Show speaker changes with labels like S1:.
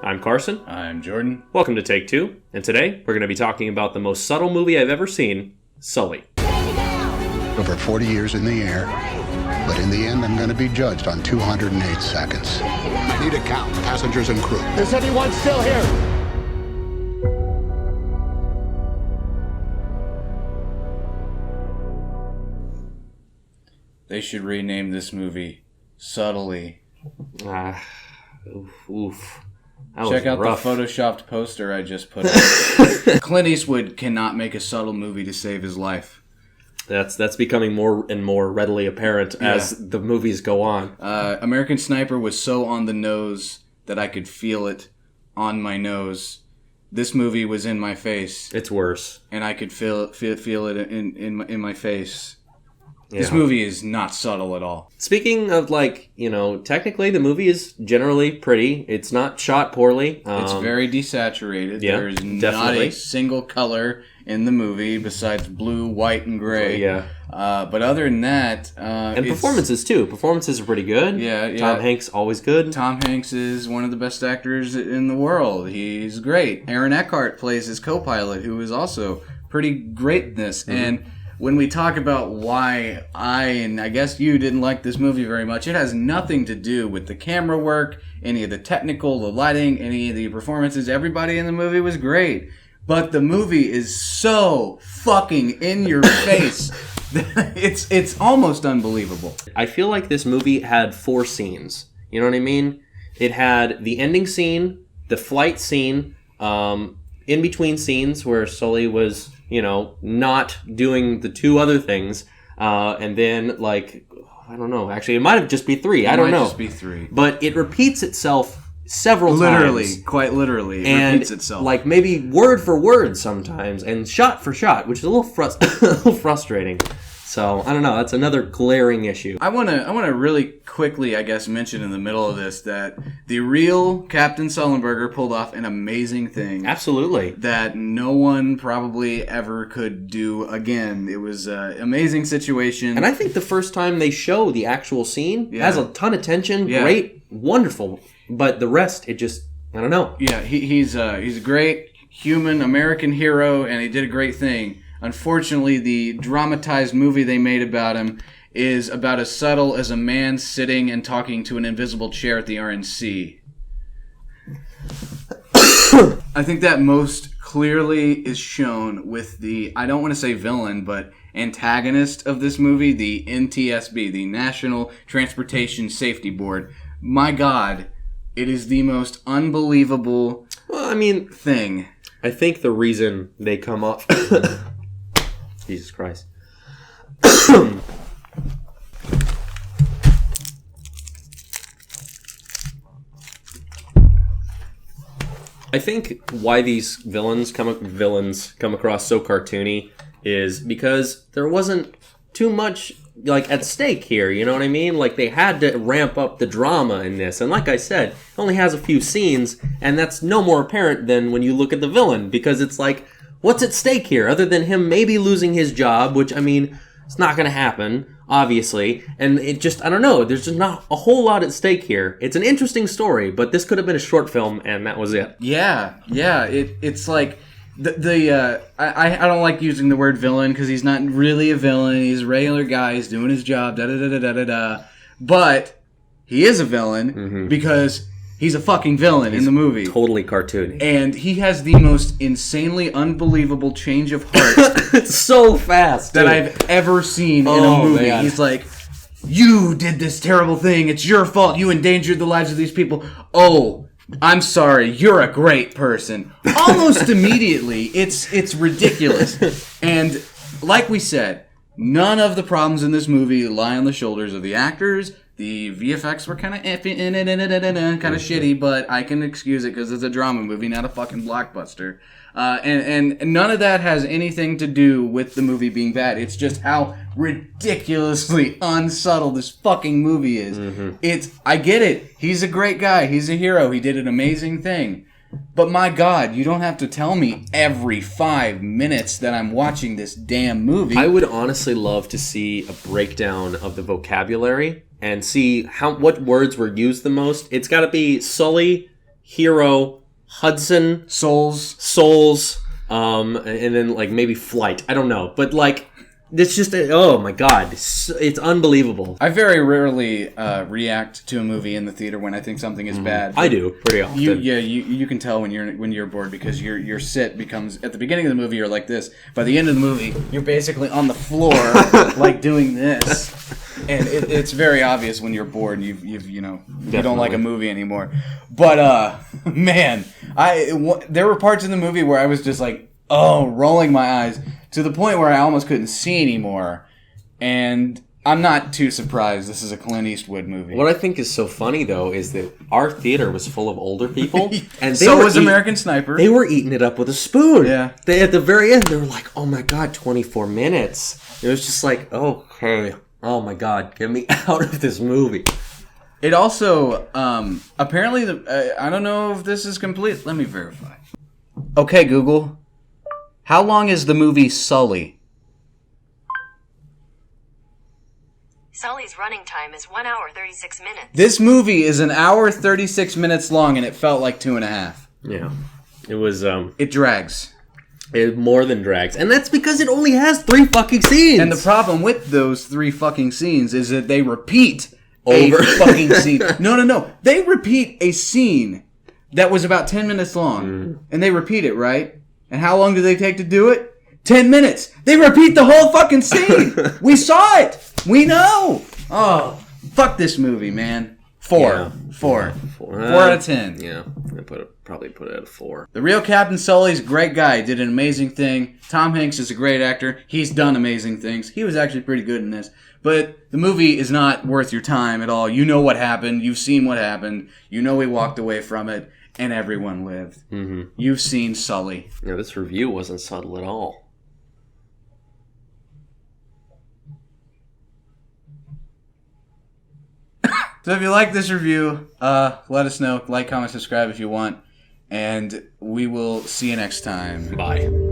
S1: I'm Carson.
S2: I'm Jordan.
S1: Welcome to Take Two, and today we're going to be talking about the most subtle movie I've ever seen, Sully.
S3: Over 40 years in the air, but in the end I'm going to be judged on 208 seconds. I need a count, passengers and crew.
S4: Is anyone still here?
S2: They should rename this movie Subtly.
S1: Oof.
S2: Check out
S1: rough.
S2: the photoshopped poster I just put up. Clint Eastwood cannot make a subtle movie to save his life.
S1: That's becoming more and more readily apparent as the movies go on.
S2: American Sniper was so on the nose that I could feel it on my nose. This movie was in my face.
S1: It's worse.
S2: And I could feel it in my face.
S1: Yeah.
S2: This movie is not subtle at all.
S1: Speaking of, technically the movie is generally pretty. It's not shot poorly.
S2: It's very desaturated.
S1: Yeah,
S2: There's not
S1: definitely.
S2: a single color in the movie besides blue, white, and gray.
S1: Yeah.
S2: But other than that...
S1: and performances, too. Performances are pretty good.
S2: Yeah.
S1: Tom Hanks, always good.
S2: Tom Hanks is one of the best actors in the world. He's great. Aaron Eckhart plays his co-pilot, who is also pretty great in this. Mm-hmm. And when we talk about why and I guess you didn't like this movie very much, it has nothing to do with the camera work, any of the technical, the lighting, any of the performances. Everybody in the movie was great. But the movie is so fucking in your face. It's almost unbelievable.
S1: I feel like this movie had 4 scenes. You know what I mean? It had the ending scene, the flight scene, in between scenes where Sully was, not doing the 2 other things, and then, I don't know. Actually, it might have just be 3. I don't know.
S2: It might just be 3.
S1: But it repeats itself several times.
S2: Quite literally, it repeats itself.
S1: Maybe word for word sometimes, and shot for shot, which is a little frustrating. So, I don't know. That's another glaring issue.
S2: I want to really quickly, I guess, mention in the middle of this that the real Captain Sullenberger pulled off an amazing thing.
S1: Absolutely.
S2: That no one probably ever could do again. It was an amazing situation.
S1: And I think the first time they show the actual scene has a ton of tension. Yeah. Great. Wonderful. But the rest, it just, I don't know.
S2: Yeah, he's a great human American hero, and he did a great thing. Unfortunately, the dramatized movie they made about him is about as subtle as a man sitting and talking to an invisible chair at the RNC. I think that most clearly is shown with the, I don't want to say villain, but antagonist of this movie, the NTSB, the National Transportation Safety Board. My God, it is the most unbelievable thing.
S1: I think the reason they come off... Jesus Christ. I think why these villains come across so cartoony is because there wasn't too much at stake here, you know what I mean? They had to ramp up the drama in this. And like I said, it only has a few scenes, and that's no more apparent than when you look at the villain, because it's what's at stake here other than him maybe losing his job, which, it's not going to happen, obviously. And it just, I don't know, there's just not a whole lot at stake here. It's an interesting story, but this could have been a short film, and that was it.
S2: Yeah. It's like, I don't like using the word villain because he's not really a villain. He's a regular guy. He's doing his job, da-da-da-da-da-da. But he is a villain because... he's a fucking villain in the movie.
S1: Totally cartoony.
S2: And he has the most insanely unbelievable change of heart.
S1: It's so fast.
S2: That I've ever seen in a movie. Man. He's like, you did this terrible thing. It's your fault. You endangered the lives of these people. Oh, I'm sorry. You're a great person. Almost immediately. It's ridiculous. And like we said, none of the problems in this movie lie on the shoulders of the actors. The VFX were kind of kind of shitty, but I can excuse it because it's a drama movie, not a fucking blockbuster. And none of that has anything to do with the movie being bad. It's just how ridiculously unsubtle this fucking movie is. I get it. He's a great guy. He's a hero. He did an amazing thing. But my God, you don't have to tell me every 5 minutes that I'm watching this damn movie.
S1: I would honestly love to see a breakdown of the vocabulary and see what words were used the most. It's got to be Sully. Hero, Hudson,
S2: Souls,
S1: and then like maybe Flight. I don't know, but like it's just oh my god, it's unbelievable.
S2: I very rarely react to a movie in the theater when I think something is bad.
S1: I do pretty often.
S2: You can tell when you're bored because your sit becomes at the beginning of the movie you're like this. By the end of the movie you're basically on the floor like doing this, and it's very obvious when you're bored and you don't like a movie anymore. But man, there were parts in the movie where I was just like rolling my eyes to the point where I almost couldn't see anymore. And I'm not too surprised. This is a Clint Eastwood movie.
S1: What I think is so funny, though, is that our theater was full of older people. And
S2: so was American Sniper.
S1: They were eating it up with a spoon.
S2: Yeah.
S1: At the very end, they were like, oh my god, 24 minutes. It was just like, okay, oh my god, get me out of this movie.
S2: It also, apparently, I don't know if this is complete. Let me verify. Okay, Google. How long is the movie Sully?
S4: Sully's running time is 1 hour 36 minutes.
S2: This movie is 1 hour 36 minutes long, and it felt like 2.5.
S1: Yeah. It was,
S2: It drags.
S1: It more than drags. And that's because it only has 3 fucking scenes.
S2: And the problem with those 3 fucking scenes is that they repeat a fucking scene. No. They repeat a scene that was about 10 minutes long. And they repeat it, right? And how long do they take to do it? 10 minutes. They repeat the whole fucking scene. We saw it. We know. Oh, fuck this movie, man. 4.
S1: Yeah.
S2: 4 out of 10.
S1: Yeah, I probably put it at a 4.
S2: The real Captain Sully's a great guy. Did an amazing thing. Tom Hanks is a great actor. He's done amazing things. He was actually pretty good in this. But the movie is not worth your time at all. You know what happened. You've seen what happened. You know he walked away from it. And everyone lived. Mm-hmm. You've seen Sully.
S1: Yeah, this review wasn't subtle at all.
S2: So if you like this review, let us know. Like, comment, subscribe if you want. And we will see you next time.
S1: Bye.